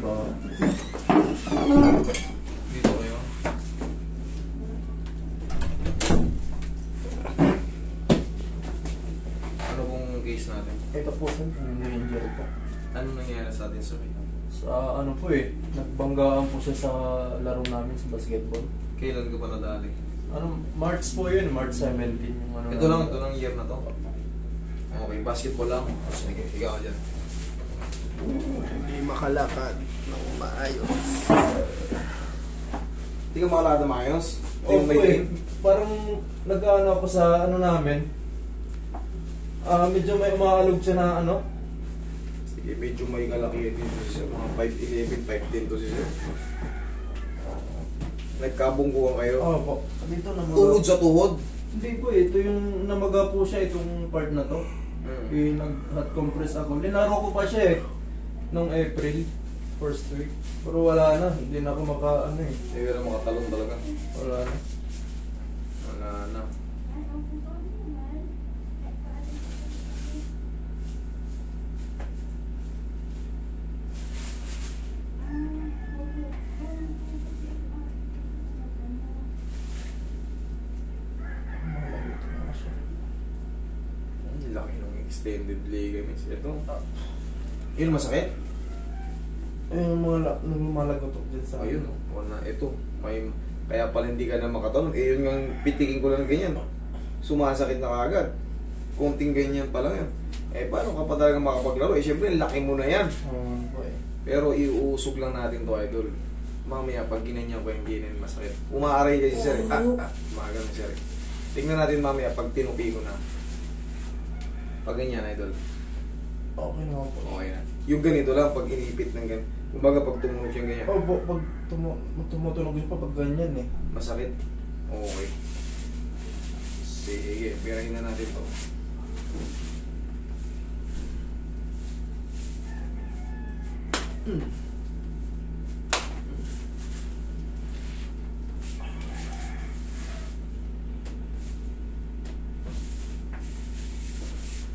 ba? Dito kayo. Ano pong case natin? Ito po sir, hindi injury po. Ano nangyari sa atin sa Pilipinas? Sa ano po eh, nagbanggaan po siya sa laro namin sa basketball. Kailan ka pa nadali? Ano, March po yun, March 17 yung ano. Ito lang year na to. Okay, basketball lang. Sige, ikaw dyan. Hindi makalakad ng maayos. Hindi ka makalakad na maayos? Oh, eh, parang nag-ano ako sa ano namin. Medyo may umaalog siya na ano. Sige, medyo may kalakihan dito siya. Mga 5'11", 5'10" to siya. Nagkabungkuhan kayo? Oo po. Dito namaga. Tuhod sa tuhod? Hindi po eh, ito yung namaga po siya, itong part na to. Yung nag-hot compress ako. Linaro ko pa siya eh. Nung April, first week. Pero wala na, hindi na ako maka ano eh. Hindi ka na makatalong talaga. Wala na. Wala na. Ang laki ng extended ligaments. Ito. Yun masakit? Ayun yung mga lumalagotok dyan sa Ayun, oh. Wala. Ito. May, kaya pala hindi ka na makatalon. Eh, yun nga, pitikin ko lang ng ganyan. Sumasakit na kagad. Konting ganyan pa lang yan. Eh, paano ka pa talaga makapaglaro? Eh, syempre, laki mo na yan. Pero iuusog lang natin to, idol. Mamaya, pag ginanyan ko yung ganyan, masakit. Umaaray kasi sir. Umagal na sir. Tingnan natin mamaya pag tinupi ko na. Pag ganyan, idol. Okay na po. Okay na. Yung ganito lang, pag inipit ng ganyan. Kumbaga, pag tumunog yung ganyan. Pag tumutunog yun pa pag ganyan eh. Masakit? Okay. Sige, pirahin na natin to.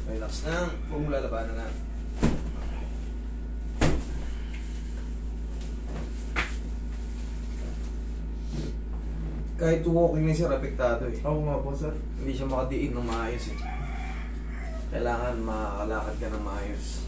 Relax na. Huwag mo lalabanan na. Kahit walking ni sir, apektado eh. Oo nga po sir. Hindi siya makadiin ng maayos eh. Kailangan makakalakad ka ng maayos.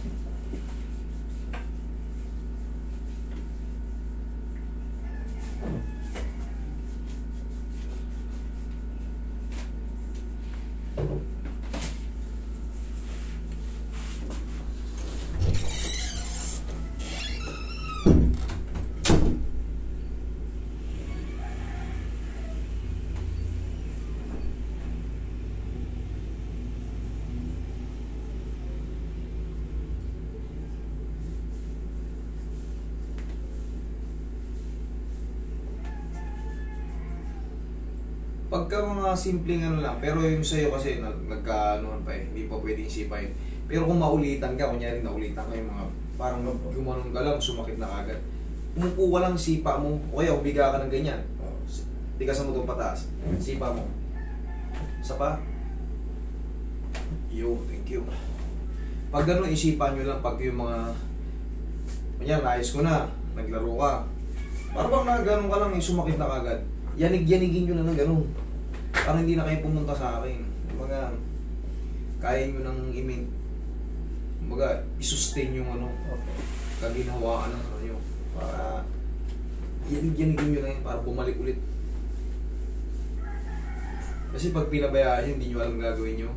Pagka mga simpleng ano lang, pero yung sa'yo kasi nagka-anuhan pa eh, hindi pa pwedeng sipain. Pero kung maulitan ka, kunyari naulitan ka yung mga parang gumanon ka lang, sumakit na kagad. Umupo ka lang, sipa mo, o kaya umiga ka ng ganyan. Tigasan mo itong pataas, sipa mo. Isa pa. Yo, thank you. Pag gano'n, isipan nyo lang pag yung mga, kunyari, naayos ko na, naglaro ka. Parang na gano'n ka lang, yung sumakit na kagad. Yanig-yanigin nyo na ng gano'n. Parang hindi na kayo pumunta sa akin. Kumbaga, kaya nyo nang i-sustain yung ano, kaginawaan ng ano nyo. Para yanig-yanigin nyo na yun, para bumalik ulit. Kasi pag pinabayaan nyo, hindi nyo alam gagawin nyo.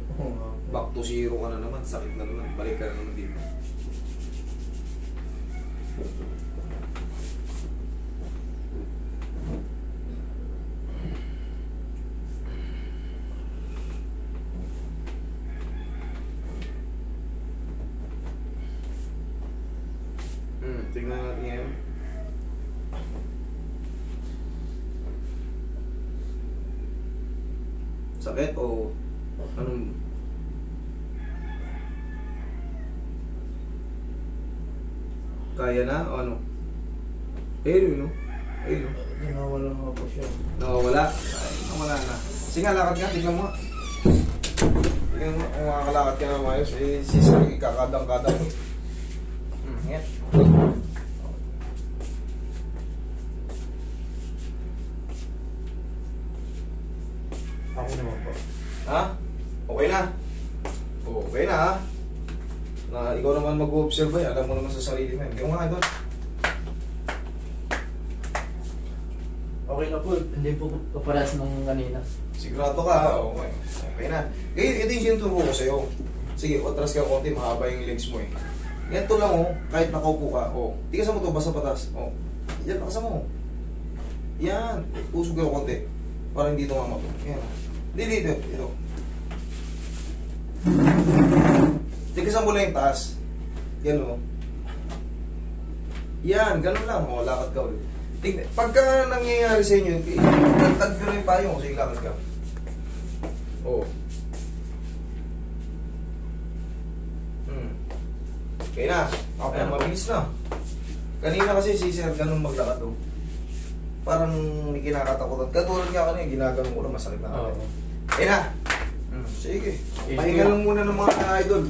Back to zero ka na naman, sakit na naman, balik ka na naman dito. Tingnan natin ngayon. Sakit o anong? Kaya na o ano? Ayun, no? Ayun, no? Nawala nga po siya. Nawawala? Ay, nawala na. Sige nga, lakad ka. Tignan mo nga. Tignan mo, kung makakalakad ka na mayos, eh, sisari, kakadang-kadang. Yan. naman mag-observe ay, alam mo naman sa sarili mo yan. Gawin nga doon. Okay na po, hindi po kaparas nung kanina. Sigurado ka, okay. Okay na. Ganyan, ito yung sinuturo ko sa'yo. Sige, atras ka konti, mahaba yung legs mo eh. Ganito lang oh, kahit nakaupo ka, oh. Tigasan mo to, basta patas. Oh. Yan, nakasan mo. Yan, usog ka konti. Para hindi ito mamato. Yan. Hindi, dito, ito. Tigasan mo lang yung taas. Yan oh. Yan, ganun lang. Oh, lakad ka ulit. Pagka nangyayari sa inyo, tagtag ko na yung payo mo, sige lakad ka. Oo. Okay na. Okay, mabilis na. Kanina kasi si Sir ganun maglakad oh. Parang may kinakatakutan. Katulad nga kanina, ginaganon ko na masakit na. Okay na. Sige. Pahinga lang muna ng mga idol.